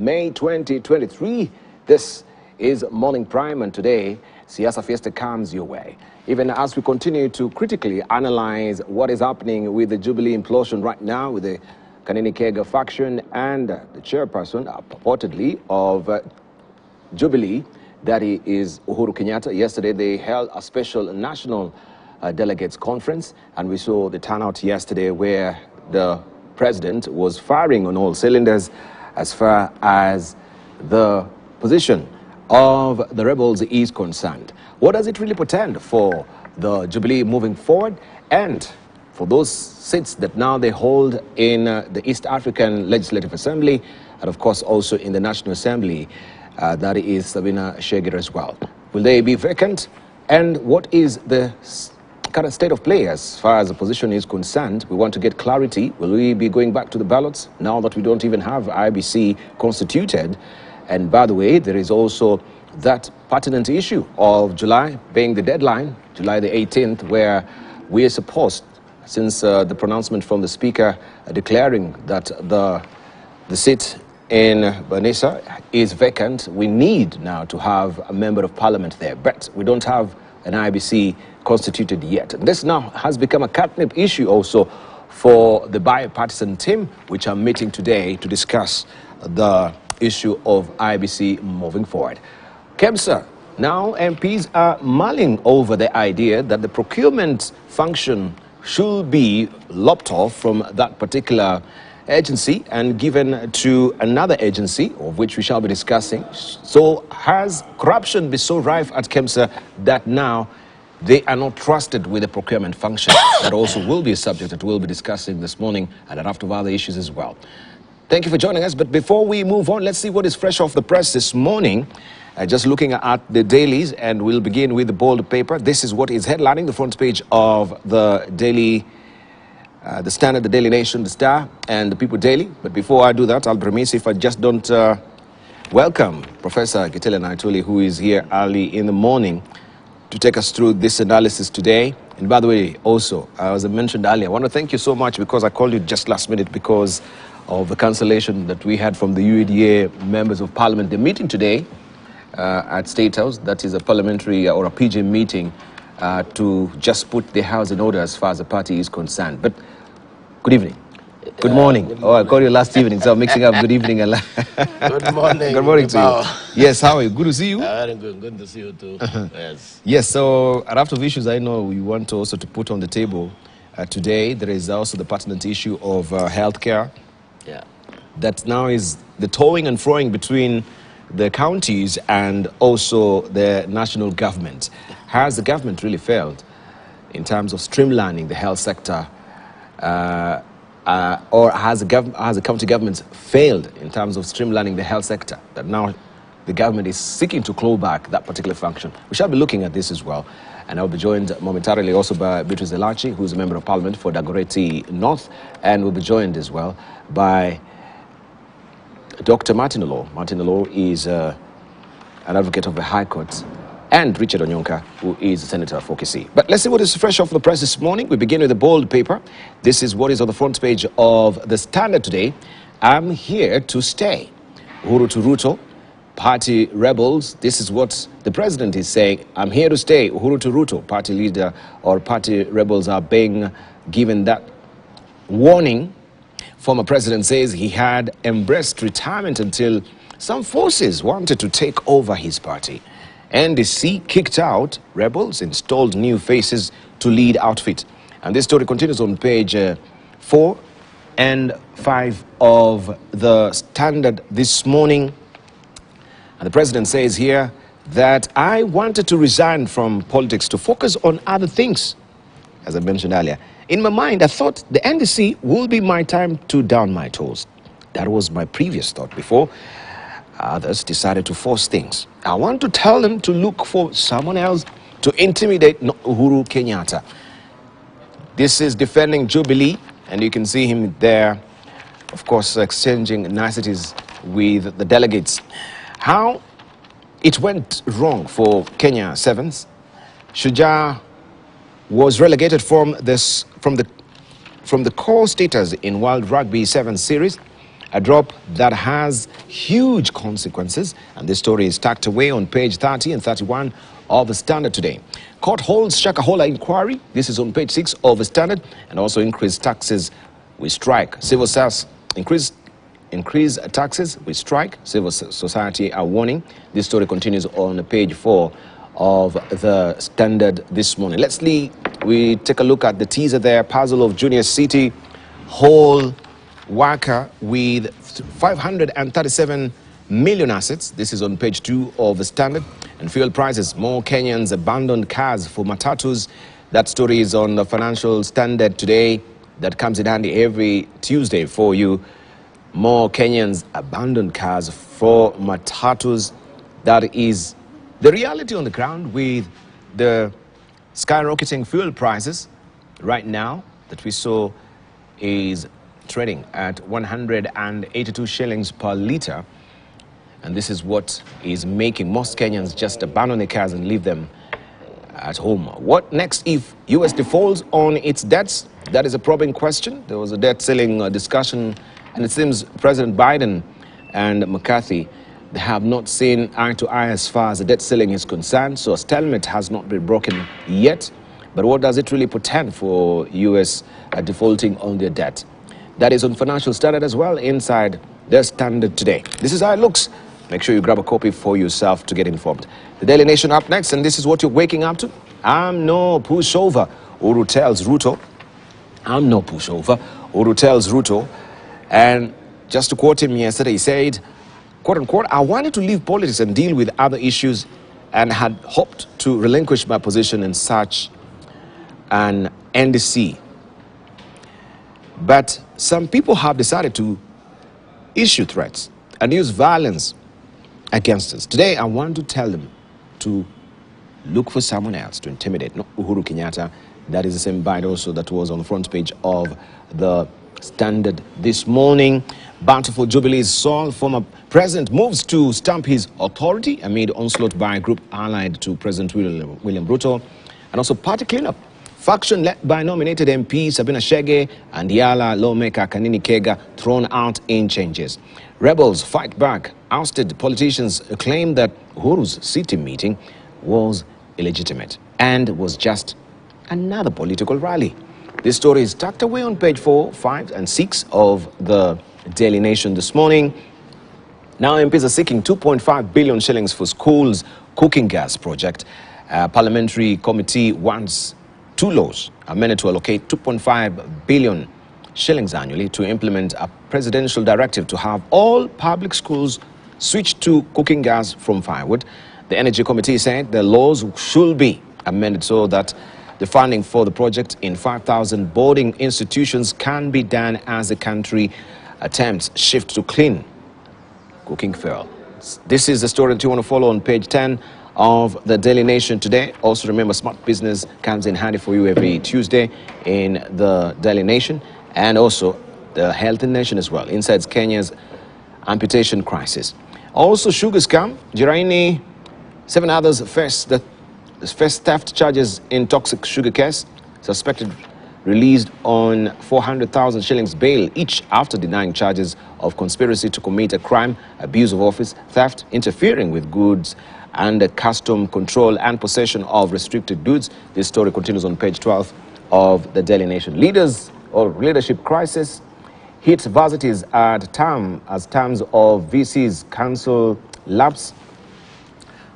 May 2023. This is Morning Prime, and today, Siasa Fiesta comes your way. Even as we continue to critically analyze what is happening with the Jubilee implosion right now, with the Kanini Kega faction and the chairperson, purportedly, of Jubilee, that is Uhuru Kenyatta. Yesterday, they held a special national delegates conference, and we saw the turnout yesterday where the president was firing on all cylinders as far as the position of the rebels is concerned. What does it really portend for the Jubilee moving forward, and for those seats that now they hold in the East African Legislative Assembly, and of course also in the National Assembly, that is Sabina Sheger as well? Will they be vacant? And what is the current state of play as far as the position is concerned? We want to get clarity. Will we be going back to the ballots now that we don't even have IBC constituted? And by the way, there is also that pertinent issue of July being the deadline, July the 18th, where we are supposed, since the pronouncement from the Speaker declaring that the seat in Banisa is vacant, we need now to have a member of parliament there. But we don't have an IBC constituted yet. This now has become a catnip issue also for the bipartisan team, which are meeting today to discuss the issue of IBC moving forward. KEMSA, now MPs are mulling over the idea that the procurement function should be lopped off from that particular agency and given to another agency, of which we shall be discussing. So has corruption been so rife at KEMSA that now they are not trusted with the procurement function? That also will be a subject that we'll be discussing this morning, and a lot of other issues as well. Thank you for joining us. But before we move on, let's see what is fresh off the press this morning. Just looking at the dailies, and we'll begin with the bold paper. This is what is headlining the front page of the daily, the Standard, the Daily Nation, the Star, and the People Daily. But before I do that, I'll be remiss if I just don't welcome Professor Kitele Naituli, who is here early in the morning to take us through this analysis today. And by the way, also, as I mentioned earlier, I want to thank you so much, because I called you just last minute because of the cancellation that we had from the UEDA members of parliament. The meeting today at State House, that is a parliamentary or a PG meeting to just put the house in order as far as the party is concerned. But good evening. Good morning. Good morning. Oh, I called you last evening, so I'm mixing up good evening and good morning. Good morning to you. Yes, how are you? Good to see you. Very good. Good to see you too. Yes. Yes, so a lot of issues I know we want also to put on the table today. There is also the pertinent issue of healthcare. Yeah. That now is the toing and froing between the counties and also the national government. Has the government really failed in terms of streamlining the health sector? Or has the county government failed in terms of streamlining the health sector, that now the government is seeking to claw back that particular function? We shall be looking at this as well. And I'll be joined momentarily also by Beatrice Elachi, who's a member of parliament for Dagoretti North, and we'll be joined as well by Dr. Martin Olo. Martin Olo is an advocate of the High Court, and Richard Onyonka, who is a senator for Kisii. But let's see what is fresh off the press this morning. We begin with the bold paper. This is what is on the front page of the Standard today. I'm here to stay. Uhuru to Ruto, party rebels. This is what the president is saying. I'm here to stay. Uhuru to Ruto, party leader or party rebels are being given that warning. Former president says he had embraced retirement until some forces wanted to take over his party. NDC kicked out rebels, installed new faces to lead outfit. And this story continues on page 4 and 5 of the Standard this morning. And the president says here that I wanted to resign from politics to focus on other things. As I mentioned earlier, in my mind, I thought the NDC will be my time to down my toes. That was my previous thought before others decided to force things. I want to tell them to look for someone else to intimidate Uhuru Kenyatta. This is defending Jubilee, and you can see him there, of course, exchanging niceties with the delegates. How it went wrong for Kenya Sevens. Shujaa was relegated from the core status in World Rugby Sevens series a drop that has huge consequences. And this story is tucked away on page 30 and 31 of the Standard today. Court holds Shakahola inquiry. This is on page 6 of the Standard. And also increased taxes, we strike. Civil service increase taxes, we strike. Civil society are warning. This story continues on page 4 of the Standard this morning. We take a look at the teaser there. Puzzle of Junior City whole worker with 537 million assets. This is on page 2 of the Standard. And fuel prices, more Kenyans abandoned cars for matatus. That story is on the Financial Standard today. That comes in handy every Tuesday for you. More Kenyans abandoned cars for matatus. That is the reality on the ground with the skyrocketing fuel prices right now that we saw is trading at 182 shillings per litre. And this is what is making most Kenyans just abandon their cars and leave them at home. What next if US defaults on its debts? That is a probing question. There was a debt ceiling discussion, and it seems President Biden and McCarthy, they have not seen eye to eye as far as the debt ceiling is concerned. So a stalemate has not been broken yet. But what does it really portend for US defaulting on their debt? That is on Financial Standard as well, inside the Standard today. This is how it looks. Make sure you grab a copy for yourself to get informed. The Daily Nation up next, and this is what you're waking up to. I'm no pushover, Uhuru tells Ruto. I'm no pushover, Uhuru tells Ruto. And just to quote him yesterday, he said, quote unquote, I wanted to leave politics and deal with other issues and had hoped to relinquish my position in such an NDC. But some people have decided to issue threats and use violence against us. Today, I want to tell them to look for someone else to intimidate, not Uhuru Kenyatta. That is the same bite also that was on the front page of the Standard this morning. Battle for Jubilee is solved. Former president moves to stamp his authority amid onslaught by a group allied to President William Ruto. And also party cleanup. Faction led by nominated MP Sabina Chege and Yala lawmaker Kanini Kega thrown out in changes. Rebels fight back. Ousted politicians claim that Uhuru's city meeting was illegitimate and was just another political rally. This story is tucked away on page 4, 5 and 6 of the Daily Nation this morning. Now MPs are seeking 2.5 billion shillings for schools cooking gas project. Parliamentary committee wants two laws amended to allocate 2.5 billion shillings annually to implement a presidential directive to have all public schools switch to cooking gas from firewood. The Energy Committee said the laws should be amended so that the funding for the project in 5,000 boarding institutions can be done as the country attempts shift to clean cooking fuel. This is the story that you want to follow on page 10 of the Daily Nation today. Also remember, smart business comes in handy for you every Tuesday in the Daily Nation, and also the Health in Nation as well. Inside Kenya's amputation crisis. Also sugar scam. Jiraini, 7 others face theft charges in toxic sugar case. Suspected released on 400,000 shillings bail each after denying charges of conspiracy to commit a crime, abuse of office, theft, interfering with goods and custom control and possession of restricted goods. This story continues on page 12 of the Daily Nation. Leadership crisis hits varsities at terms of VC's council lapse.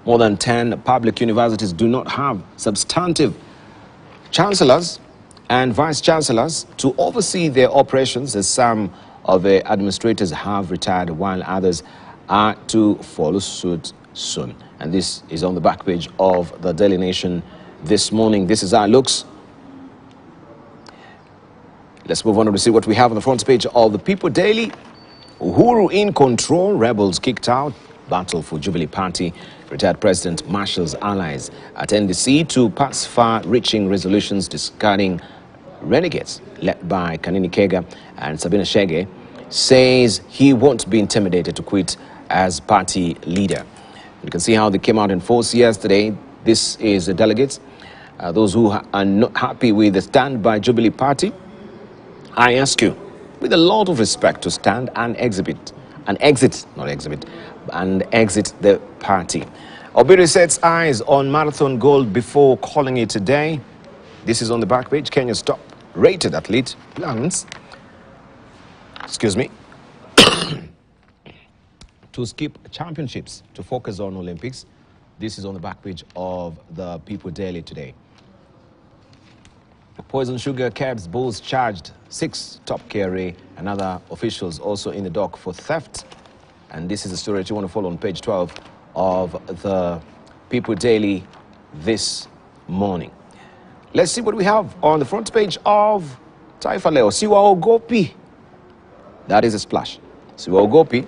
More than 10 public universities do not have substantive chancellors and vice-chancellors to oversee their operations, as some of the administrators have retired while others are to follow suit soon. And this is on the back page of the Daily Nation this morning. This is how it looks. Let's move on to see what we have on the front page of the People Daily. Uhuru in control, rebels kicked out, battle for Jubilee Party. Retired President marshals allies at NDC to pass far-reaching resolutions discarding renegades led by Kanini Kega and Sabina Chege. Says he won't be intimidated to quit as party leader. You can see how they came out in force yesterday. This is the delegates, those who are not happy with the stand by Jubilee Party. I ask you, with a lot of respect to stand and exit the party. Obiri sets eyes on marathon gold before calling it a day. This is on the back page. Kenya's top-rated athlete plans, to skip championships to focus on Olympics. This is on the back page of the People Daily today. Poison sugar cabs bulls charged 6 top KRA and other officials also in the dock for theft. And this is a story that you want to follow on page 12 of the People Daily this morning. Let's see what we have on the front page of Taifa Leo. Siwaogopi. That is a splash. Siwaogopi.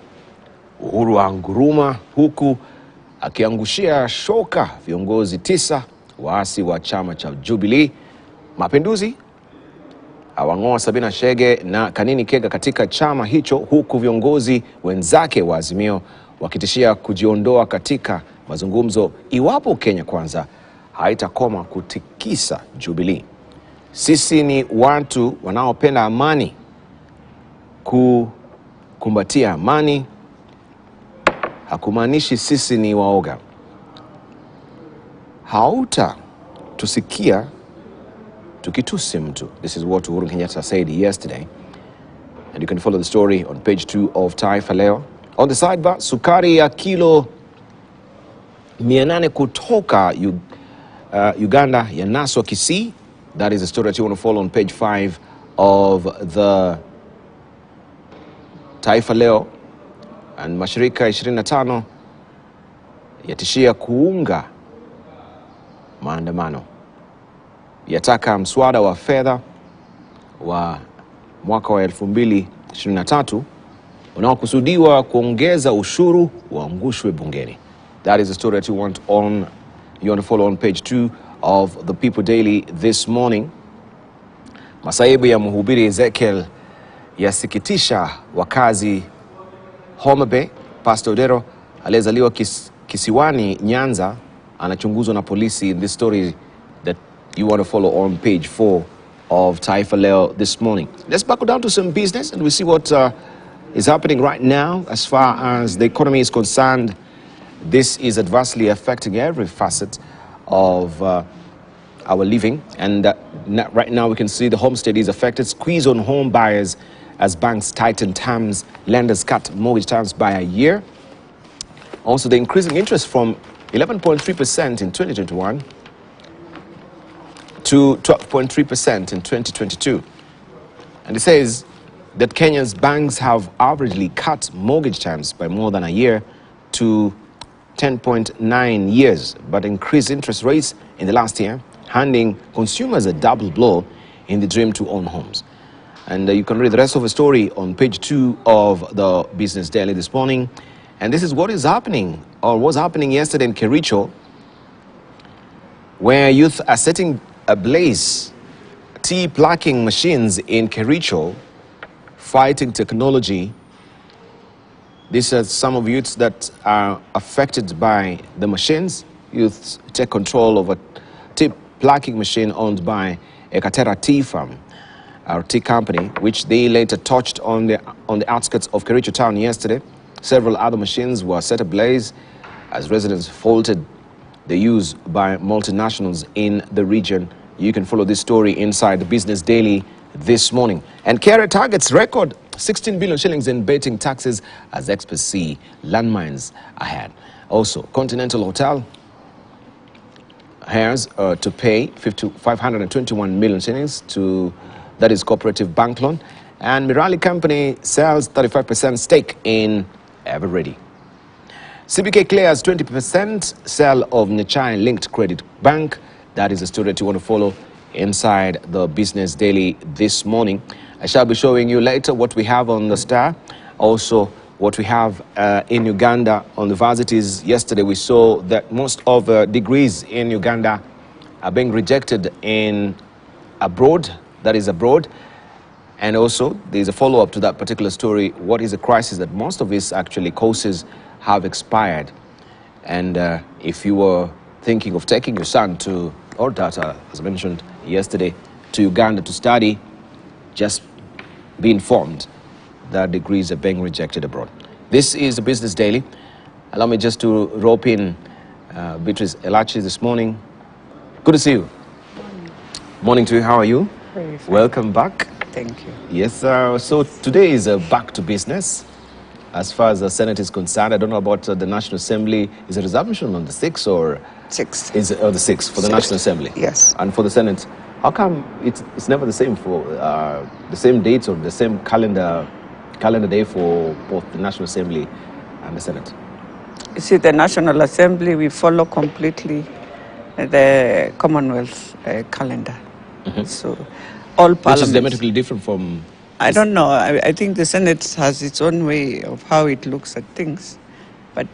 Uhuru anguruma huku akiangushia shoka viongozi 9 waasi wa chama cha Jubilee. Mapinduzi awang'oa Sabina Chege na Kanini Kega katika chama hicho, huku viongozi wenzake wa Azimio wakitishia kujiondoa katika mazungumzo iwapo Kenya Kwanza haitakoma kutikisa Jubilee. Sisi ni watu wanaopenda amani, kukumbatia amani hakumaanishi sisi ni waoga. Hauta tusikia tukitusi mtu. This is what Uhuru Kenyatta said yesterday. And you can follow the story on page 2 of Taifa Leo. On the sidebar, sukari ya kilo 800 kutoka Uganda yanaswa Kisii. That is a story that you want to follow on page 5 of the Taifa Leo. And mashirika 25 yatishia kuunga maandamano. Yataka mswada wa fedha wa mwaka wa 2023 unaokusudiwa kuongeza ushuru uangushwe bungeni. That is the story that you want to follow on page 2 of the People Daily this morning. Masaibu ya mhubiri Ezekiel yasikitisha wakazi Homa Bay. Pastor Odero aliyezaliwa kisiwani Nyanza anachunguzwa na polisi. In this story that you want to follow on page 4 of Taifa Leo this morning. Let's buckle down to some business and we see what is happening right now as far as the economy is concerned. This is adversely affecting every facet of our living, and right now we can see the homestead is affected. Squeeze on home buyers as banks tighten terms, lenders cut mortgage terms by a year. Also, the increasing interest from 11.3% in 2021 to 12.3% in 2022. And it says that Kenya's banks have averagely cut mortgage terms by more than a year to 10.9 years, but increased interest rates in the last year, handing consumers a double blow in the dream to own homes. And you can read the rest of the story on page 2 of the Business Daily this morning. And this is what is happening, or was happening yesterday in Kericho, where youth are setting ablaze tea plucking machines in Kericho, fighting technology. These are some of youths that are affected by the machines. Youths take control of a tea plucking machine owned by Ekatera Tea Farm, our tea company, which they later touched on the outskirts of Kericho town yesterday. Several other machines were set ablaze as residents faulted the use by multinationals in the region. You can follow this story inside the Business Daily this morning. And Kenya targets record 16 billion shillings in betting taxes as experts see landmines ahead. Also, Continental Hotel has to pay 521 million shillings to, that is, Cooperative Bank loan. And Mirali Company sells 35% stake in Everready. CBK clears 20% sell of Nichai Linked Credit Bank. That is a story that you want to follow inside the Business Daily this morning. I shall be showing you later what we have on the Star. Also, what we have in Uganda on the varsities. Yesterday, we saw that most of the degrees in Uganda are being rejected in abroad, that is abroad. And also, there's a follow-up to that particular story. What is the crisis that most of these actually courses have expired? And if you were thinking of taking your son to, or daughter, as mentioned yesterday, to Uganda to study, just be informed that degrees are being rejected abroad. This is the Business Daily. Allow me just to rope in Beatrice Elachi this morning. Good to see you. Morning to you. How are you? Very fine. Welcome back. Thank you. Yes, so today is back to business. As far as the Senate is concerned, I don't know about the National Assembly. Is a resumption on the 6th or? 6th. Is it, the 6th for the National Assembly? Yes. And for the Senate, how come it's never the same for the same dates or the same calendar day for both the National Assembly and the Senate? You see, the National Assembly, we follow completely the Commonwealth calendar. So all parliaments... Which is diametrically different from... I don't know. I think the Senate has its own way of how it looks at things. But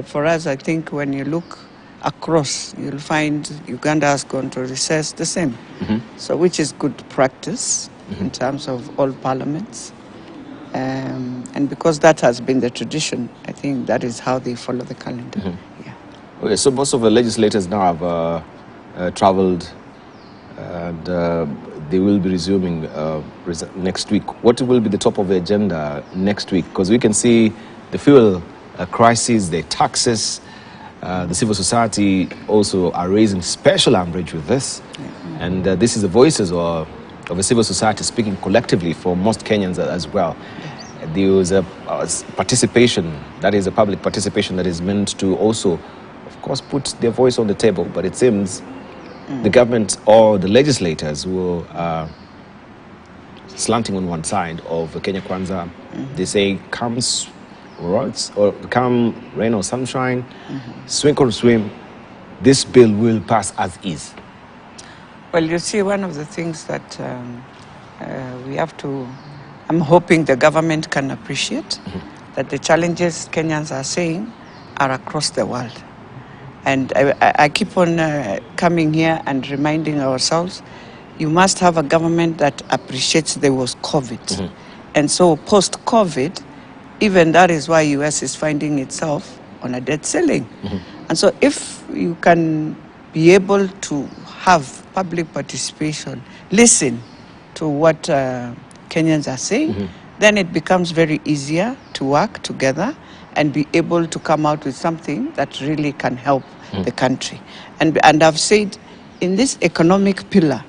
for us, I think when you look across, you'll find Uganda has gone to recess the same. So which is good practice in terms of all parliaments. And because that has been the tradition, I think that is how they follow the calendar. Yeah. Okay, so most of the legislators now have traveled and they will be resuming next week. What will be the top of the agenda next week? Because we can see the fuel crisis, the taxes, the civil society also are raising special umbrage with this. And this is the voices of a civil society speaking collectively for most Kenyans as well. There was a participation, that is a public participation that is meant to also, of course, put their voice on the table. But it seems the government or the legislators who are slanting on one side of Kenya Kwanza, they say comes or come rain or sunshine, swing or swim, this bill will pass as is. Well, you see, one of the things that we have to, I'm hoping the government can appreciate that the challenges Kenyans are saying are across the world. And I keep on coming here and reminding ourselves, you must have a government that appreciates there was COVID. And so post-COVID, even that is why US is finding itself on a debt ceiling. And so if you can be able to have public participation, listen to what Kenyans are saying, then it becomes very easier to work together and be able to come out with something that really can help the country. And I've said, in this economic pillar,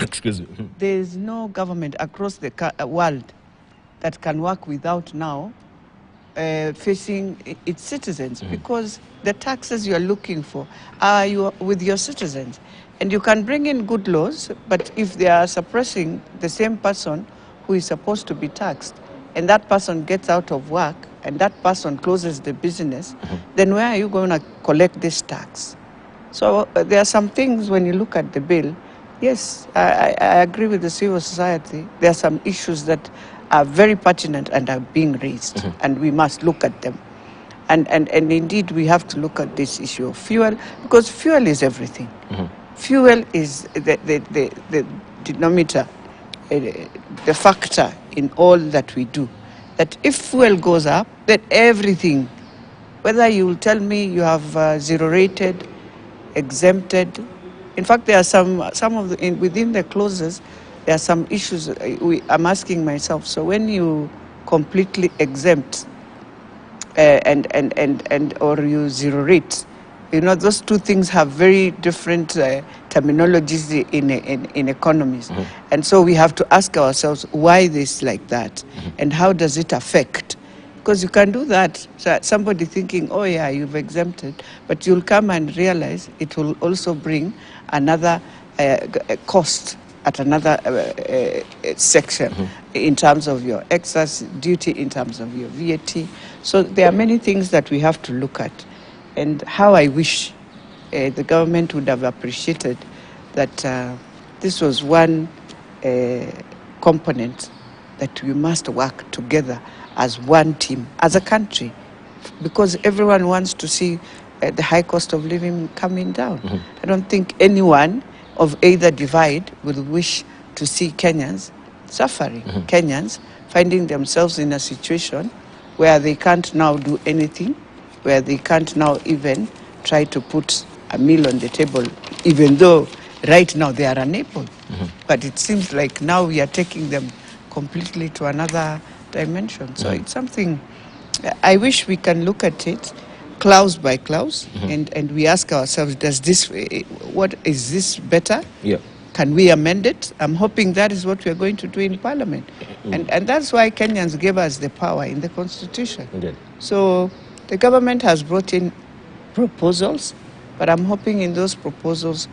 Excuse me. there is no government across the world that can work without now facing its citizens, because the taxes you're looking for are with your citizens. And you can bring in good laws, but if they are suppressing the same person who is supposed to be taxed, and that person gets out of work, and that person closes the business, then where are you going to collect this tax? So there are some things when you look at the bill, yes, I agree with the civil society. There are some issues that are very pertinent and are being raised, and we must look at them. And indeed, we have to look at this issue of fuel, because fuel is everything. Fuel is the denominator, the factor in all that we do. That if fuel goes up, then everything, whether you will tell me you have zero-rated, exempted. In fact, there are some of the, within the clauses, there are some issues I'm asking myself. So when you completely exempt or you zero rate, you know, those two things have very different terminologies in economies. And so we have to ask ourselves why this like that and how does it affect? Because you can do that. So somebody thinking, oh yeah, you've exempted, but you'll come and realize it will also bring another cost at another section in terms of your excess duty, in terms of your VAT. So there are many things that we have to look at. And how I wish the government would have appreciated that this was one component that we must work together as one team, as a country, because everyone wants to see the high cost of living coming down. I don't think anyone of either divide will wish to see Kenyans suffering, Kenyans finding themselves in a situation where they can't now do anything, where they can't now even try to put a meal on the table, even though right now they are unable. But it seems like now we are taking them completely to another dimension. So it's something, I wish we can look at it clause by clause, and we ask ourselves, does this, what is this better? Yeah. Can we amend it? I'm hoping that is what we're going to do in Parliament. And that's why Kenyans gave us the power in the Constitution. Indeed. So the government has brought in proposals, but I'm hoping in those proposals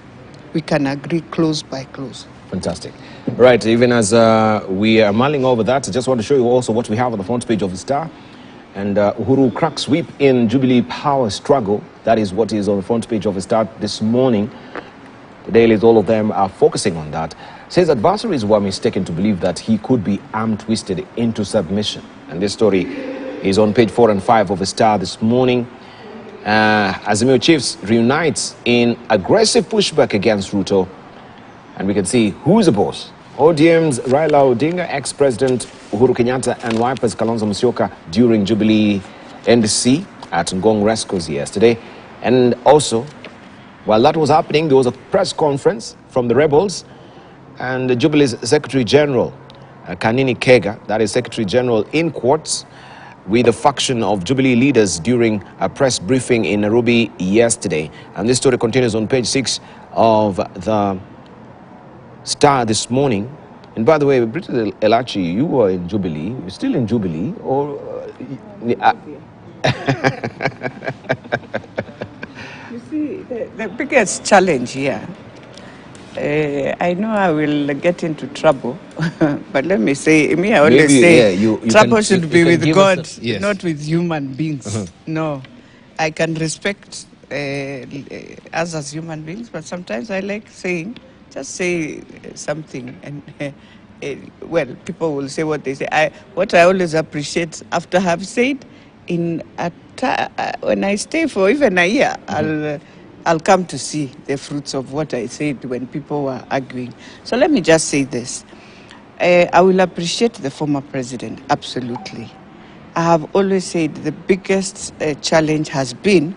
we can agree clause by clause. Fantastic. Right, even as we are mulling over that, I just want to show you also what we have on the front page of the Star. And Uhuru cracks whip in Jubilee power struggle. That is what is on the front page of the Star this morning. The dailies, all of them are focusing on that. Says adversaries were mistaken to believe that he could be arm twisted into submission. And this story is on page 4 and 5 of the Star this morning. Azimio Chiefs reunites in aggressive pushback against Ruto. And we can see who's the boss. ODM's Raila Odinga, ex-president Uhuru Kenyatta, and Wiper's Kalonzo Musyoka during Jubilee NDC at Ngong Rescos yesterday. And also, while that was happening, there was a press conference from the rebels and the Jubilee's Secretary General, Kanini Kega, that is Secretary General in courts with a faction of Jubilee leaders during a press briefing in Nairobi yesterday. And this story continues on page 6 of the Star this morning. And by the way, Britta Elachi, you were in Jubilee. You're still in Jubilee? Or You see, the biggest challenge here, I know I will get into trouble, but let me say, I always say, trouble should be with God, not with human beings. No, I can respect us as human beings, but sometimes I like saying, just say something, and well, people will say what they say. What I always appreciate after have said, when I stay for even a year, I'll come to see the fruits of what I said when people were arguing. So let me just say this. I will appreciate the former president, absolutely. I have always said the biggest challenge has been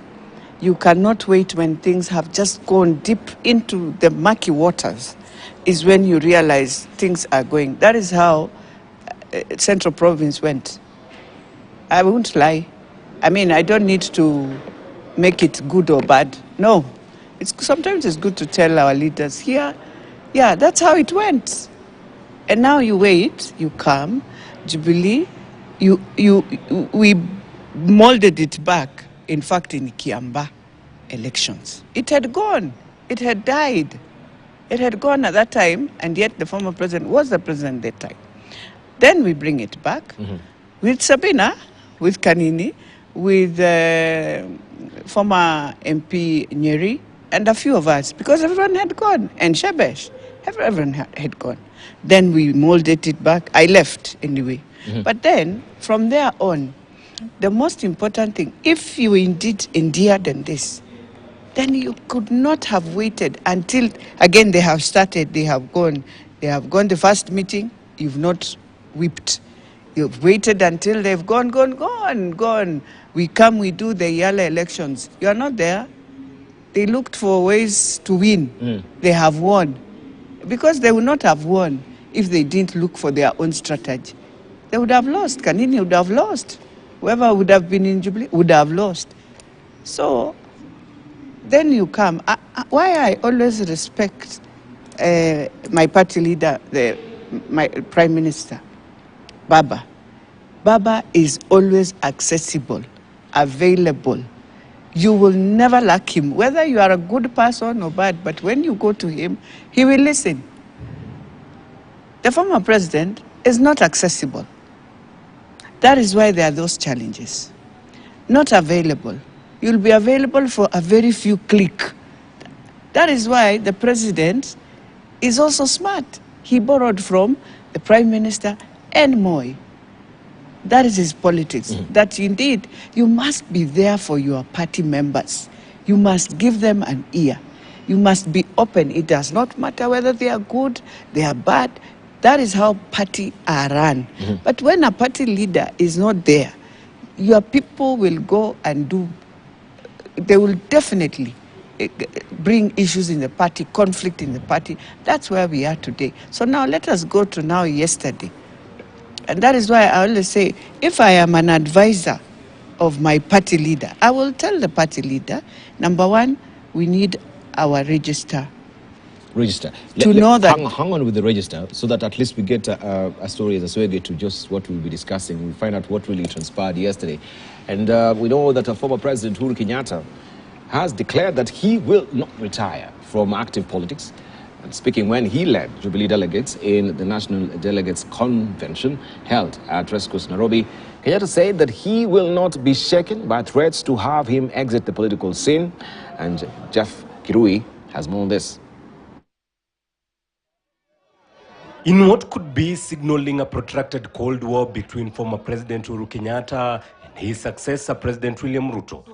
you cannot wait when things have just gone deep into the murky waters, is when you realize things are going. That is how Central Province went. I won't lie. I mean, I don't need to make it good or bad. No. Sometimes it's good to tell our leaders here, yeah, that's how it went. And now you wait, you come, Jubilee, we molded it back, in fact, in Kiamba elections. It had gone. It had died. It had gone at that time, and yet the former president was the president at that time. Then we bring it back with Sabina, with Kanini, with former MP Nyeri, and a few of us, because everyone had gone, and Shebesh, everyone had gone. Then we molded it back. I left anyway. But then, from there on, the most important thing, if you indeed endeared in this, then you could not have waited until, again, they have started, they have gone the first meeting, you've not whipped. You've waited until they've gone. We come, we do the Yala elections. You are not there. They looked for ways to win. They have won. Because they would not have won if they didn't look for their own strategy. They would have lost. Kanini would have lost. Whoever would have been in Jubilee would have lost. So then you come. Why I always respect my party leader, my Prime Minister, Baba. Baba is always accessible, available. You will never lack him, whether you are a good person or bad, but when you go to him, he will listen. The former president is not accessible. That is why there are those challenges. Not available. You'll be available for a very few clicks. That is why the president is also smart. He borrowed from the Prime Minister and Moi. That is his politics. That indeed, you must be there for your party members. You must give them an ear. You must be open. It does not matter whether they are good, they are bad. That is how parties are run. But when a party leader is not there, your people will go and they will definitely bring issues in the party, conflict in the party. That's where we are today. So now let us go to yesterday. And that is why I always say, if I am an advisor of my party leader, I will tell the party leader, number one, we need our register. Know that. Hang on with the register so that at least we get a story as we get to just what we'll be discussing. We'll find out what really transpired yesterday. And we know that former President Uhuru Kenyatta has declared that he will not retire from active politics. And speaking when he led Jubilee delegates in the National Delegates Convention held at Race Course, Nairobi, Kenyatta said that he will not be shaken by threats to have him exit the political scene. And Jeff Kirui has more on this. In what could be signaling a protracted Cold War between former President Uhuru Kenyatta and his successor, President William Ruto,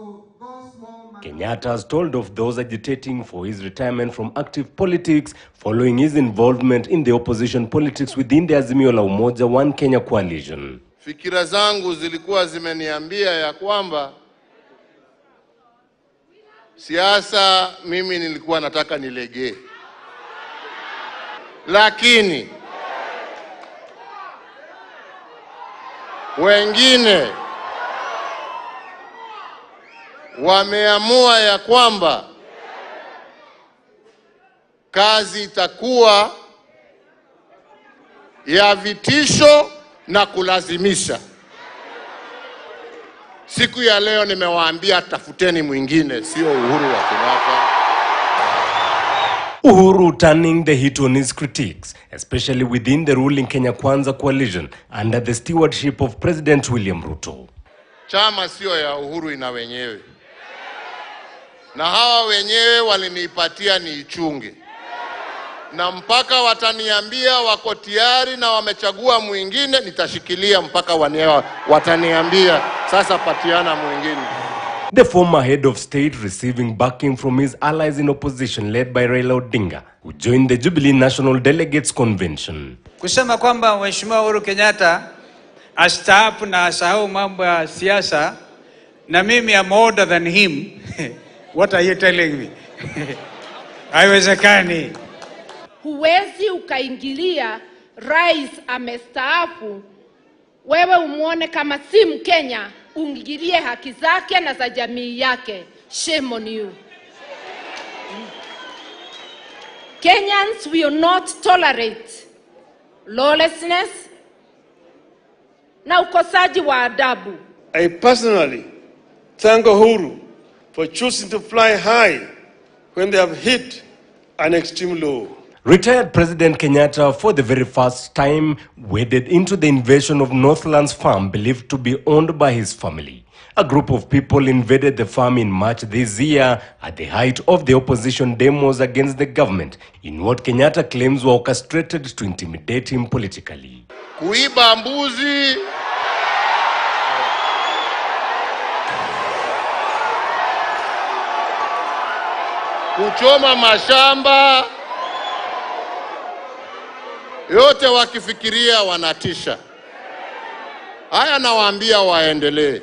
Kenyatta has told of those agitating for his retirement from active politics following his involvement in the opposition politics within the Azimio la Umoja One Kenya coalition. Fikira zangu zilikuwa zimeniambia ya kwamba siasa mimi nilikuwa nataka nilegee. Lakini wengine wameamua ya kwamba kazi itakuwa ya vitisho na kulazimisha. Siku ya leo nimewaambia tafuteni mwingine, sio Uhuru wa Kenyatta. Uhuru turning the hit on his critics, especially within the ruling Kenya Kwanza coalition under the stewardship of President William Ruto. Chama sio ya Uhuru ina wenyewe. Na hawa wenyewe walinipatia niichunge. Na mpaka wataniambia wako tayari na wamechagua mwingine, nitashikilia mpaka wataniambia sasa patiana mwingine. The former head of state receiving backing from his allies in opposition led by Raila Odinga, who joined the Jubilee National Delegates Convention. Kusema kwamba Mheshimiwa Uhuru Kenyatta astaafu na asahau mambo ya siasa na mimi am older than him. What are you telling me? Haiwezekani. Huwezi ukaingilia rais amestaafu, wewe umuone kama si Mkenya, uingilie haki zake na za jamii yake. Shame on you. Kenyans will not tolerate lawlessness na ukosaji wa adabu. I personally thank Uhuru for choosing to fly high when they have hit an extreme low. Retired President Kenyatta, for the very first time, waded into the invasion of Northland's farm believed to be owned by his family. A group of people invaded the farm in March this year at the height of the opposition demos against the government in what Kenyatta claims were orchestrated to intimidate him politically. Kuiba mbuzi, kuchoma mashamba, yote wakifikiria wanatisha. Haya nawaambia waendelee.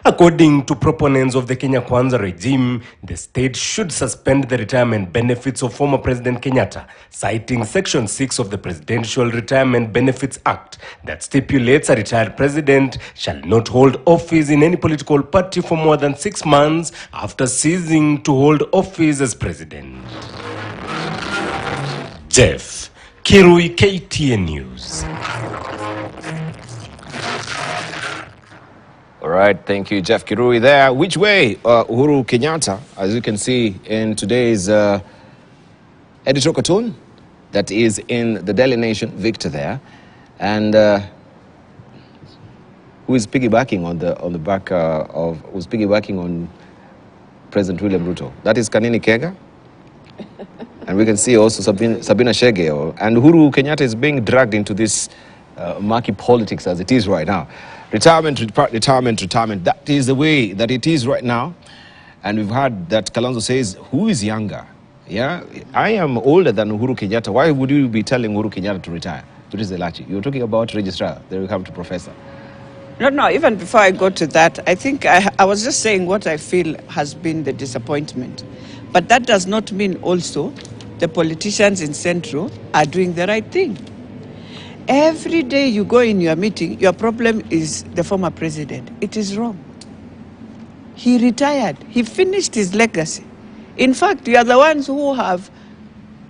According to proponents of the Kenya Kwanza regime, the state should suspend the retirement benefits of former President Kenyatta, citing Section 6 of the Presidential Retirement Benefits Act that stipulates a retired president shall not hold office in any political party for more than 6 months after ceasing to hold office as president. Jeff Kirui, KTN News. All right, thank you, Jeff Kirui there. Which way, Uhuru Kenyatta, as you can see in today's editorial cartoon that is in the Daily Nation, Victor there, and who is piggybacking on the back who's piggybacking on President William Ruto. That is Kanini Kega. And we can see also Sabina Chege, and Uhuru Kenyatta is being dragged into this murky politics as it is right now. Retirement. That is the way that it is right now. And we've heard that Kalonzo says, who is younger? Yeah, I am older than Uhuru Kenyatta. Why would you be telling Uhuru Kenyatta to retire? You're talking about registrar. Then we come to professor. No, even before I go to that, I think I was just saying what I feel has been the disappointment. But that does not mean also the politicians in Central are doing the right thing. Every day you go in your meeting, your problem is the former president. It is wrong. He retired. He finished his legacy. In fact, you are the ones who have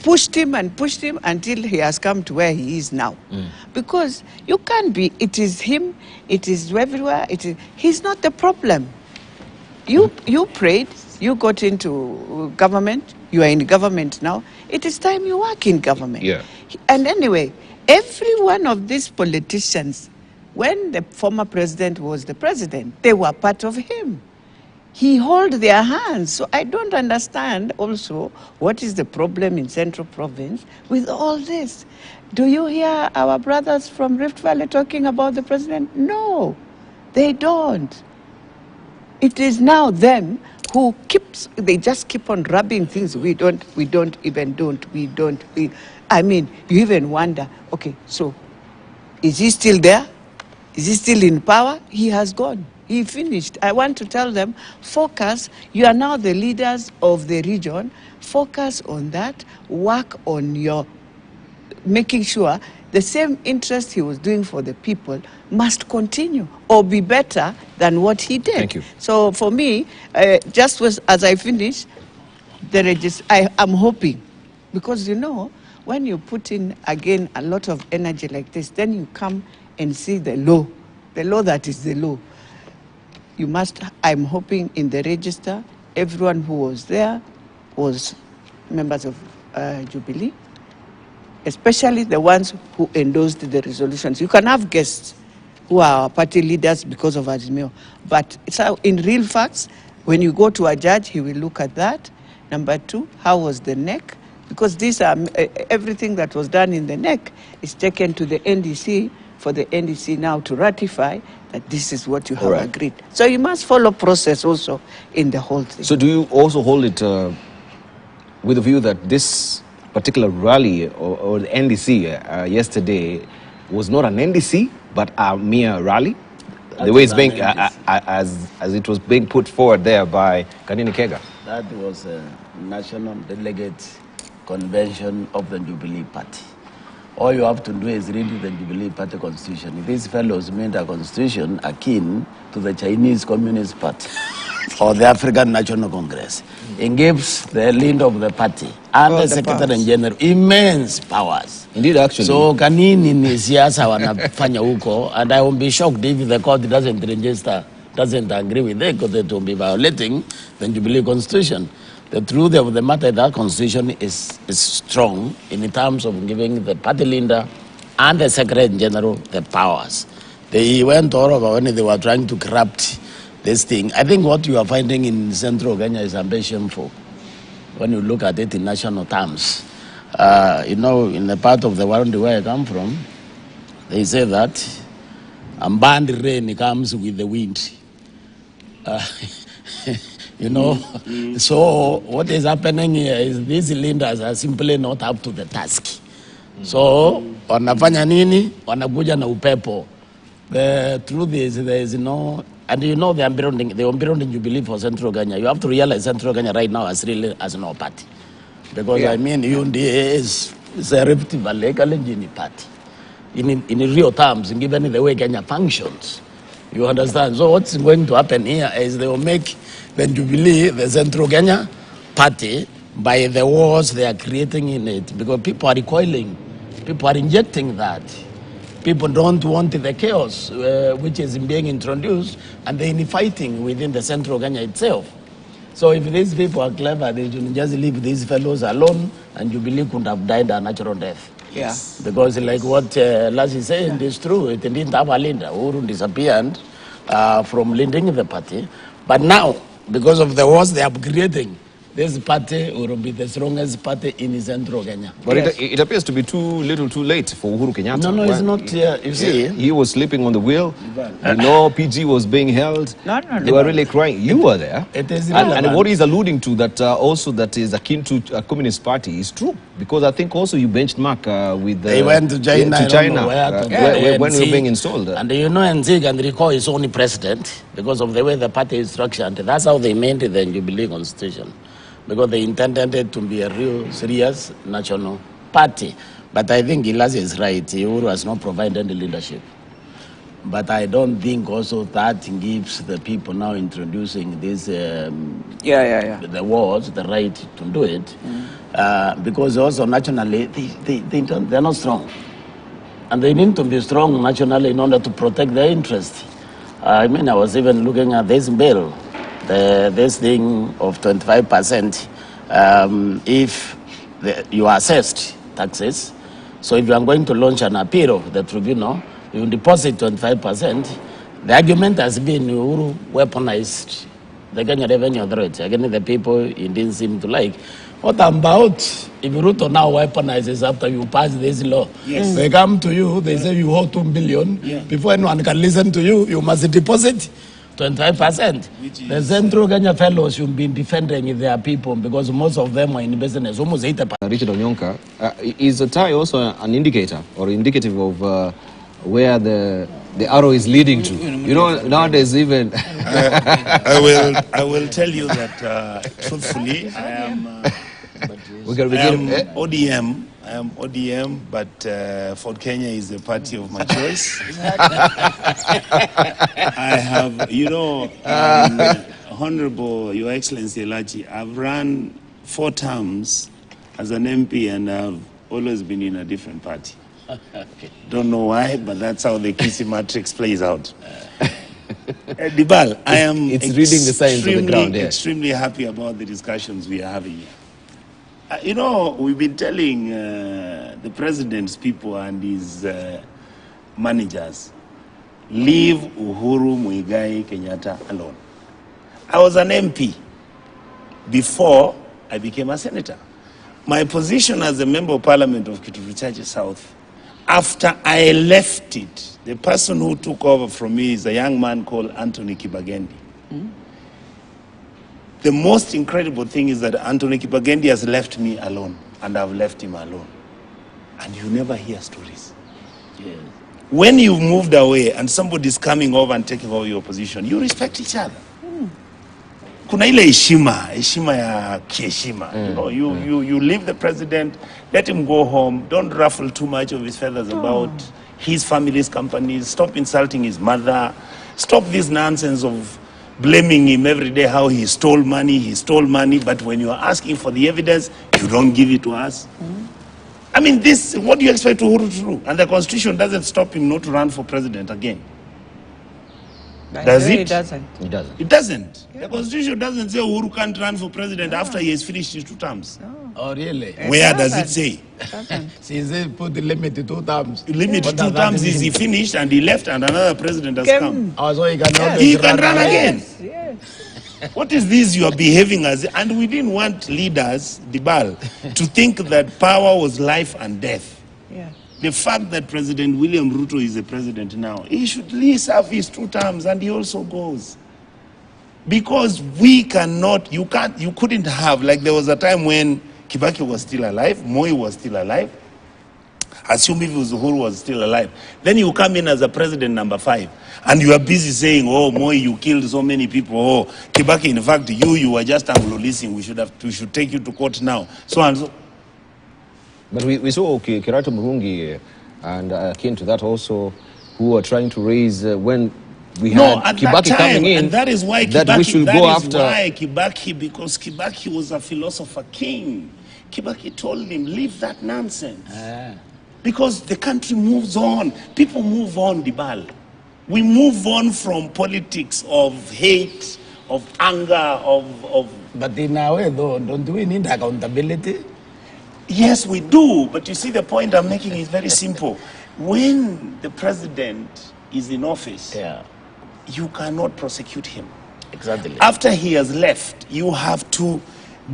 pushed him until he has come to where he is now. Because you can't be, it is him, it is everywhere, he's not the problem. You prayed, you got into government, you are in government now, it is time you work in government. Yeah. And anyway, every one of these politicians, when the former president was the president, they were part of him. He held their hands. So I don't understand also what is the problem in Central Province with all this. Do you hear our brothers from Rift Valley talking about the president? No, they don't. It is now them who they just keep on rubbing things. I mean, you even wonder, okay, so is he still there? Is he still in power? He has gone. He finished. I want to tell them, focus. You are now the leaders of the region. Focus on that. Work on your making sure the same interest he was doing for the people must continue or be better than what he did. Thank you. So for me, as I finish, I'm hoping, because when you put in again a lot of energy like this, then you come and see the law that is the law. I'm hoping in the register, everyone who was there was members of Jubilee, especially the ones who endorsed the resolutions. You can have guests who are our party leaders because of Azimio, but in real facts, when you go to a judge, he will look at that. Number two, how was the NEC? Because these are everything that was done in the NEC is taken to the NDC for the NDC now to ratify that this is what you have agreed. So you must follow process also in the whole thing. So do you also hold it with the view that this particular rally or the NDC yesterday was not an NDC but a mere rally? The way it's being, as it was being put forward there by Kanini Kega. That was a national delegate convention of the Jubilee Party. All you have to do is read the Jubilee Party constitution. These fellows made a constitution akin to the Chinese Communist Party or the African National Congress. It gives the lead of the party and the Secretary General immense powers. Indeed, actually. So kanini ni siasa wanafanya huko, and I will be shocked if the court doesn't agree with it, because it will be violating the Jubilee Constitution. The truth of the matter, that constitution is strong in terms of giving the party leader and the Secretary General the powers. They went all over when they were trying to corrupt this thing. I think what you are finding in Central Kenya is shameful when you look at it in national terms. In the part of the world where I come from, they say that bad rain comes with the wind. So what is happening here is these leaders are simply not up to the task. So wanafanya nini? Wanakuja na upepo. The truth is there is no, and the unbuilding Jubilee for Central Kenya. You have to realize Central Kenya right now has no party. Because UNDA is a Rift Valley Kalenjin party. In real terms, given the way Kenya functions. You understand? So what's going to happen here is they will make the Jubilee, the Central Kenya party, by the wars they are creating in it. Because people are recoiling. People are injecting that. People don't want the chaos which is being introduced, and they're fighting within the Central Kenya itself. So if these people are clever, they should just leave these fellows alone, and Jubilee could have died a natural death. Yeah. Because like what Lassie is saying is true. It didn't have a leader. Uhuru disappeared from leading the party. But now, because of the wars they are creating, this party will be the strongest party in Central Kenya. But it appears to be too little too late for Uhuru Kenyatta. No, it's not. You see, he was sleeping on the wheel. PG was being held. No. They were really crying. You were there. It is and what he's alluding to, that also that is akin to a communist party, is true. Because I think also you benchmark with they went to China, when we were being installed. And NC can recall his own president because of the way the party is structured. That's how they made the Jubilee Constitution. Because they intended it to be a real serious national party. party. But I think Ilas is right. Uhuru has not provided any leadership. But I don't think also that gives the people now introducing this, the wars, the right to do it. Because also nationally, they're not strong. And they need to be strong nationally in order to protect their interests. I mean, I was even looking at this bill, this thing of 25%, if you are assessed taxes. So if you are going to launch an appeal of the tribunal, you deposit 25%. The argument has been Uhuru weaponized the Kenya Revenue Authority against the people he didn't seem to like. What about if Ruto now weaponizes after you pass this law? Yes. They come to you, they say you owe 2 billion. Yeah. Before anyone can listen to you, you must deposit 25%. The Central Kenya fellows should be defending their people because most of them are in business, almost 80%. Richard Onyonka, is a tie also an indicator or indicative of where the arrow is leading to? You know, nowadays even... I will tell you that truthfully, I am ODM. I am ODM, but Ford Kenya is the party of my choice. I have, Honorable Your Excellency Elachi, I've run 4 terms as an MP and I've always been in a different party. Okay. Don't know why, but that's how the Kisi matrix plays out. Dibal, I am it's reading the signs of the ground, extremely happy about the discussions we are having here. We've been telling the president's people and his managers, leave Uhuru Muigai Kenyatta alone. I was an MP before I became a senator. My position as a member of parliament of Kitutu South, after I left it, the person who took over from me is a young man called Anthony Kibagendi. The most incredible thing is that Anthony Kibagendi has left me alone, and I've left him alone. And you never hear stories. Yes. When you've moved away and somebody's coming over and taking over your position, you respect each other. Kuna ile heshima ya kiheshima. You leave the president, let him go home, don't ruffle too much of his feathers about his family's companies, stop insulting his mother, stop this nonsense of blaming him every day how he stole money, but when you are asking for the evidence, you don't give it to us. I mean, what do you expect Uhuru to do? And the constitution doesn't stop him not to run for president again. Does it? It doesn't. It doesn't. It doesn't. Yeah. The constitution doesn't say Uhuru can't run for president after he has finished his 2 terms. Oh, really? Where does it say? Since they put the limit to 2 terms. The limit to 2 terms is he finished and he left and another president has come. Oh, so he can, He can run again. Yes. What is this you are behaving as? And we didn't want leaders, Dibal, to think that power was life and death. Yeah. The fact that President William Ruto is the president now, he should at least have his 2 terms and he also goes. Because we cannot, you couldn't have, like there was a time when Kibaki was still alive, Moi was still alive, assume if Uhuru was still alive. Then you come in as a president number 5, and you are busy saying, oh, Moi, you killed so many people. Oh, Kibaki, in fact, you were just Anglo-leasing. We should take you to court now. So and so. But we saw Kirato Murungi and akin to that also, who are trying to raise when we had Kibaki coming in. And that is why Kibaki, we should go after. Why Kibaki, because Kibaki was a philosopher king. Kibaki told him, leave that nonsense. Because the country moves on. People move on, Dibal. We move on from politics of hate, of anger, of... But in a way, though, don't we need accountability? Yes, we do. But you see, the point I'm making is very simple. When the president is in office, you cannot prosecute him. Exactly. After he has left, you have to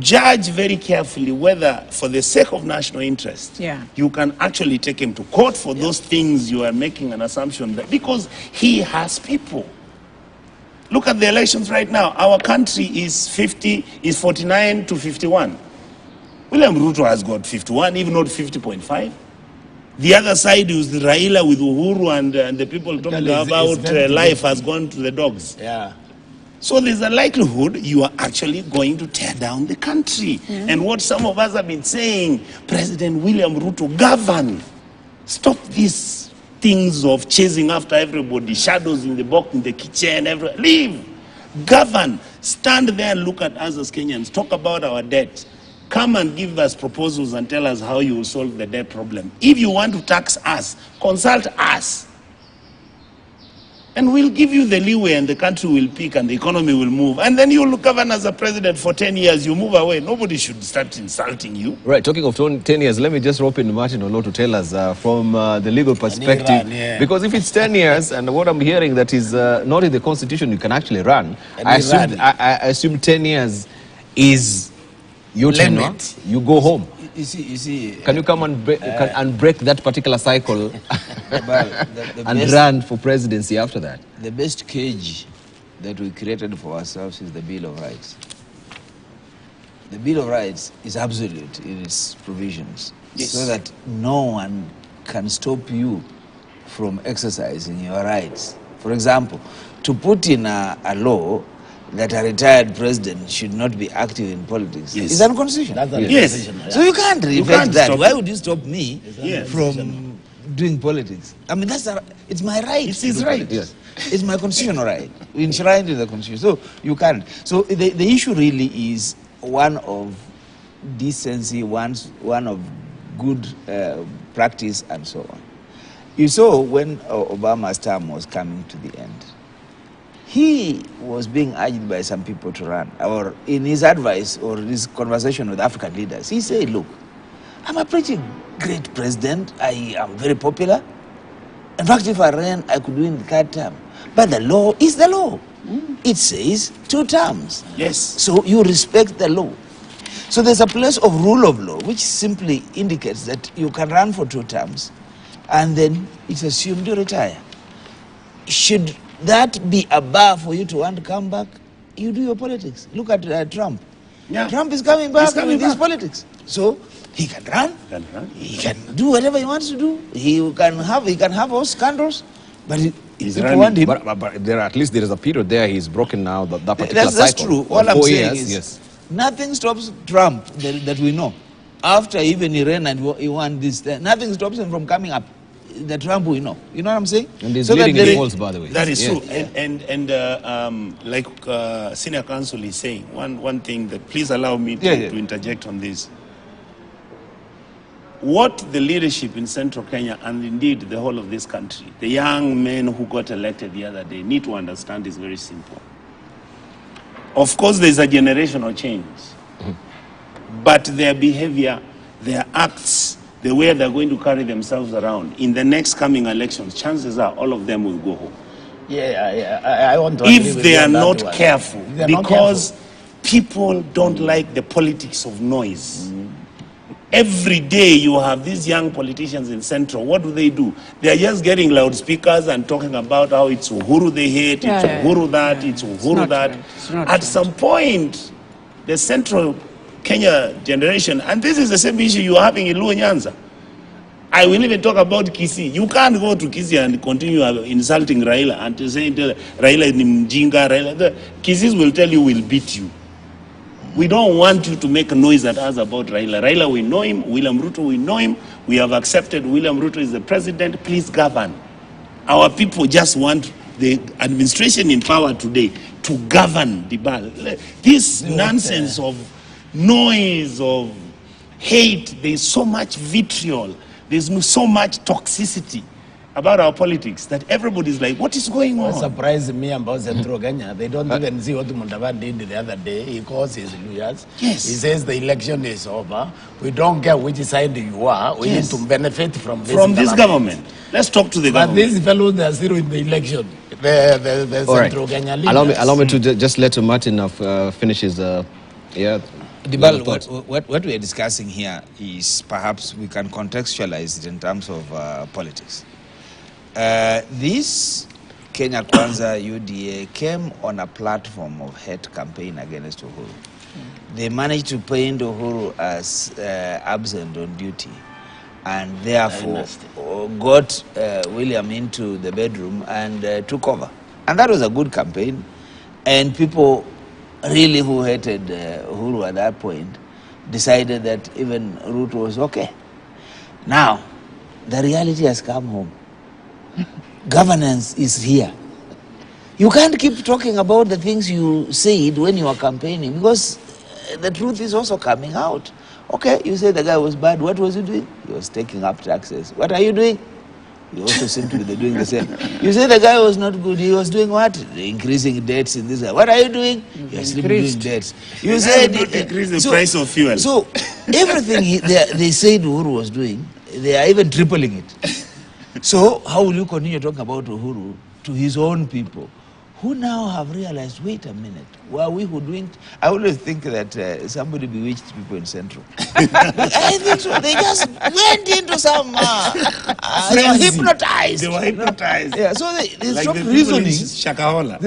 judge very carefully whether, for the sake of national interest, you can actually take him to court for those things you are making an assumption that, because he has people. Look at the elections right now. Our country is 49 to 51. William Ruto has got 51, even not 50.5. The other side is the Raila with Uhuru and the people talking about life has gone to the dogs. Yeah. So there's a likelihood you are actually going to tear down the country. And what some of us have been saying, President William Ruto, govern. Stop these things of chasing after everybody, shadows in the box, in the kitchen, leave. Govern. Stand there and look at us as Kenyans. Talk about our debt. Come and give us proposals and tell us how you will solve the debt problem. If you want to tax us, consult us. And we'll give you the leeway and the country will pick and the economy will move. And then you'll govern as a president for 10 years. You move away. Nobody should start insulting you. Right, talking of 10 years, let me just rope in Martin Olo to tell us from the legal perspective. Because if it's 10 years, and what I'm hearing that is not in the constitution, you can actually run. I assume 10 years is your tenure. You go home. You see. Can you come and break that particular cycle and run for presidency after that? The best cage that we created for ourselves is the Bill of Rights. The Bill of Rights is absolute in its provisions, so that no one can stop you from exercising your rights. For example, to put in a law that a retired president should not be active in politics is unconstitutional. So you can't reflect that. Why would you stop me from doing politics? I mean, it's my right. It's his right. Yes. It's my constitutional right, enshrined in the constitution. So you can't. So the issue really is one of decency, one of good practice, and so on. You saw when Obama's term was coming to the end, he was being urged by some people to run, or in his advice or his conversation with African leaders, he said, look, I'm a pretty great president. I am very popular. In fact, if I ran, I could win the third term. But the law is the law. It says 2 terms. Yes. So you respect the law. So there's a place of rule of law, which simply indicates that you can run for 2 terms, and then it's assumed you retire. Should that be a bar for you to want to come back? You do your politics. Look at Trump. Yeah. Trump is coming back with his politics. So he can run. He can do whatever he wants to do. He can have all scandals, but he's people want him. But there, at least there is a period there he's broken now that particular cycle. That's true. All I'm saying years, is nothing stops Trump that we know. After even he ran and he won this, nothing stops him from coming up. The Trump we know. You know what I'm saying? And he's leading in polls, by the way. That is true. And like senior counsel is saying, one thing that, please allow me to interject on this. What the leadership in central Kenya, and indeed the whole of this country, the young men who got elected the other day, need to understand is very simple. Of course, there's a generational change. But their behavior, their acts, the way they're going to carry themselves around in the next coming elections, chances are all of them will go home. I want to if they are not careful, because people don't like the politics of noise. Every day you have these young politicians in Central. What do? They are just getting loudspeakers and talking about how it's Uhuru they hate, Uhuru that, it's Uhuru that. At some point, the Central Kenya generation, and this is the same issue you are having in Luo Nyanza. I will even talk about Kisii. You can't go to Kisii and continue insulting Raila and to say Raila ni mjinga, Raila. Kisii will tell you we'll beat you. We don't want you to make a noise at us about Raila. Raila, we know him. William Ruto, we know him. We have accepted William Ruto is the president. Please govern. Our people just want the administration in power today to govern the ball. This nonsense of noise, of hate, there's so much vitriol, there's so much toxicity about our politics that everybody's like, what is going on? What surprised me about Central Kenya, they don't even see what Mundava did the other day. He calls his lawyers. Yes. He says the election is over. We don't care which side you are. We need to benefit from this government. Let's talk to the government. But these fellows, they are zero in the election. The Central Kenya leaders. Allow me to just let Martin finish his... Dibal, what we are discussing here is perhaps we can contextualize it in terms of politics. This Kenya Kwanza UDA came on a platform of hate campaign against Uhuru. They managed to paint Uhuru as absent on duty, and therefore got William into the bedroom and took over. And that was a good campaign. And people really who hated Uhuru at that point decided that even Ruto was okay. Now, the reality has come home. Governance is here. You can't keep talking about the things you said when you were campaigning, because the truth is also coming out. Okay, you say the guy was bad. What was he doing? He was taking up taxes. What are you doing? You also seem to be doing the same. You say the guy was not good. He was doing what? Increasing debts in this. What are you doing? You're still doing debts. You said not increase the price of fuel. So everything they said Uhuru was doing, they are even tripling it. So how will you continue talking about Uhuru to his own people, who now have realized, wait a minute, were we who doing? I always think that somebody bewitched people in Central. I think so. They just went into some, they were hypnotized. They were hypnotized. Yeah, so they Like stopped the people reasoning. in Shakahola.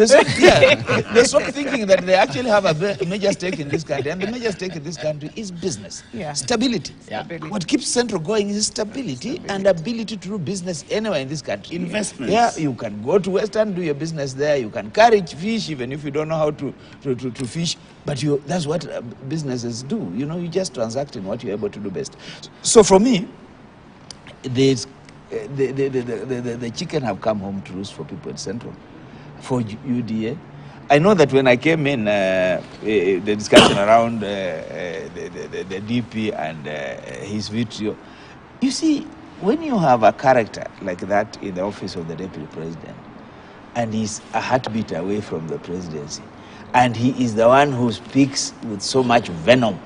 They stopped thinking that they actually have a major stake in this country, and the major stake in this country is business, stability. What keeps Central going is stability and ability to do business anywhere in this country. Investments. Yeah, you can go to Western, do your business there. You can carry fish even if you don't know how to fish. But that's what businesses do. You know, you just transact in what you're able to do best. So for me, the chicken have come home to roost for people in Central, for UDA. I know that when I came in, the discussion around the DP and his video, you see, when you have a character like that in the office of the deputy president, and he's a heartbeat away from the presidency, and he is the one who speaks with so much venom,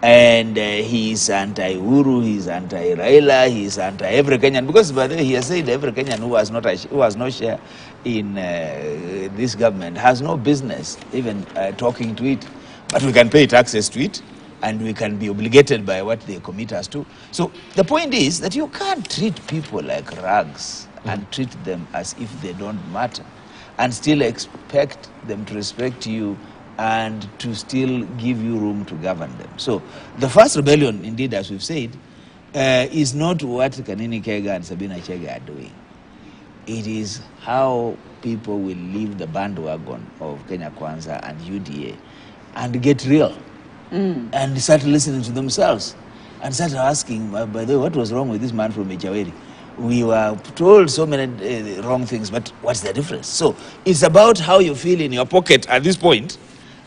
and he is anti-Uhuru, he is anti-Raila, he is anti-every Kenyan, because by the way, he has said every Kenyan who has no share in this government has no business even talking to it, but we can pay taxes to it, and we can be obligated by what they commit us to. So the point is that you can't treat people like rags and treat them as if they don't matter, and still expect them to respect you and to still give you room to govern them. So the first rebellion, indeed, as we've said, is not what Kanini Kega and Sabina Chege are doing. It is how people will leave the bandwagon of Kenya Kwanza and UDA and get real and start listening to themselves and start asking, by the way, what was wrong with this man from Ejaweri? We were told so many wrong things, but what's the difference? So it's about how you feel in your pocket at this point,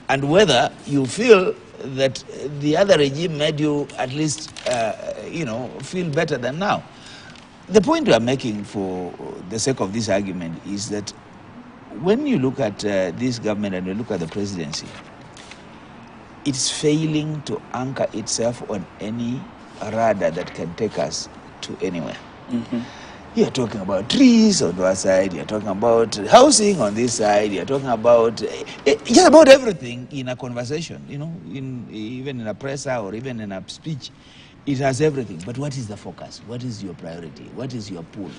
and whether you feel that the other regime made you at least, feel better than now. The point we are making for the sake of this argument is that when you look at this government and you look at the presidency, it's failing to anchor itself on any radar that can take us to anywhere. You're talking about trees on one side, you're talking about housing on this side, you're talking about just about everything in a conversation, even in a presser or even in a speech. It has everything. But what is the focus? What is your priority? What is your pull?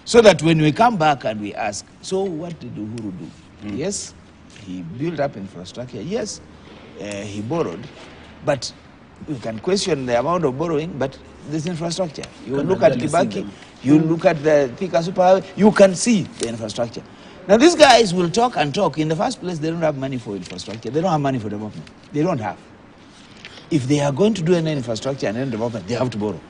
So that when we come back and we ask, so what did Uhuru do? Yes, he built up infrastructure. Yes, he borrowed. But we can question the amount of borrowing, but this infrastructure. You look at Kibaki, you look at the Thika Superhighway, you can see the infrastructure. Now these guys will talk and talk. In the first place, they don't have money for infrastructure. They don't have money for development. They don't have. If they are going to do any infrastructure and any development, they have to borrow.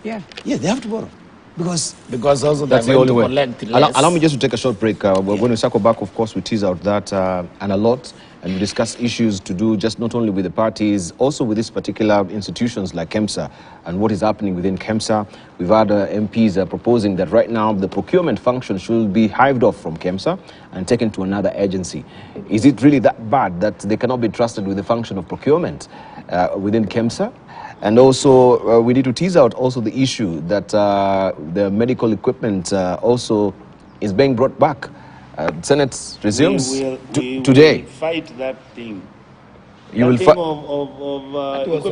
Yeah, they have to borrow. Because also that's the only way. Allow me just to take a short break. We're going to circle back, of course, we tease out that and a lot, and we discuss issues to do just not only with the parties, also with these particular institutions like KEMSA and what is happening within KEMSA. We've had MPs proposing that right now the procurement function should be hived off from KEMSA and taken to another agency. Is it really that bad that they cannot be trusted with the function of procurement within KEMSA? And also, we need to tease out also the issue that the medical equipment also is being brought back. Senate resumes today. Will fight that thing. You will fight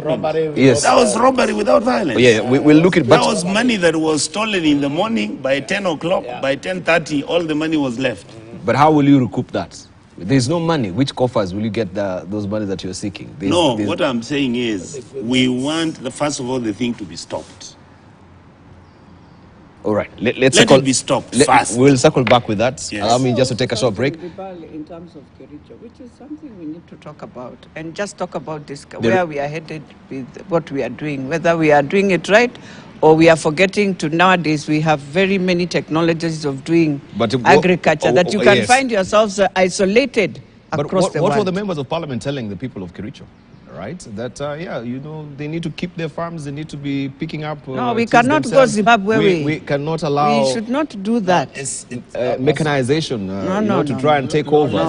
robbery. Yes, that was robbery without violence. Yeah, we'll look at that was money that was stolen in the morning by 10 o'clock. By 10:30, all the money was left. But how will you recoup that? There's no money. Which coffers will you get those money that you're seeking? What I'm saying is we want, first of all, the thing to be stopped. All right, let's Let it be stopped fast. We'll circle back with that. Yes. Allow me just to take a short break. In terms of Kericho, which is something we need to talk about, and just talk about this, where we are headed with what we are doing, whether we are doing it right or we are forgetting to. Nowadays we have very many technologies of doing agriculture that you can find yourselves isolated across the world. What were the members of parliament telling the people of Kericho? Right, that yeah, you know, they need to keep their farms. They need to be picking up. No, we cannot go Zimbabwe. We cannot allow. We should not do that. Mechanization. To try and take over.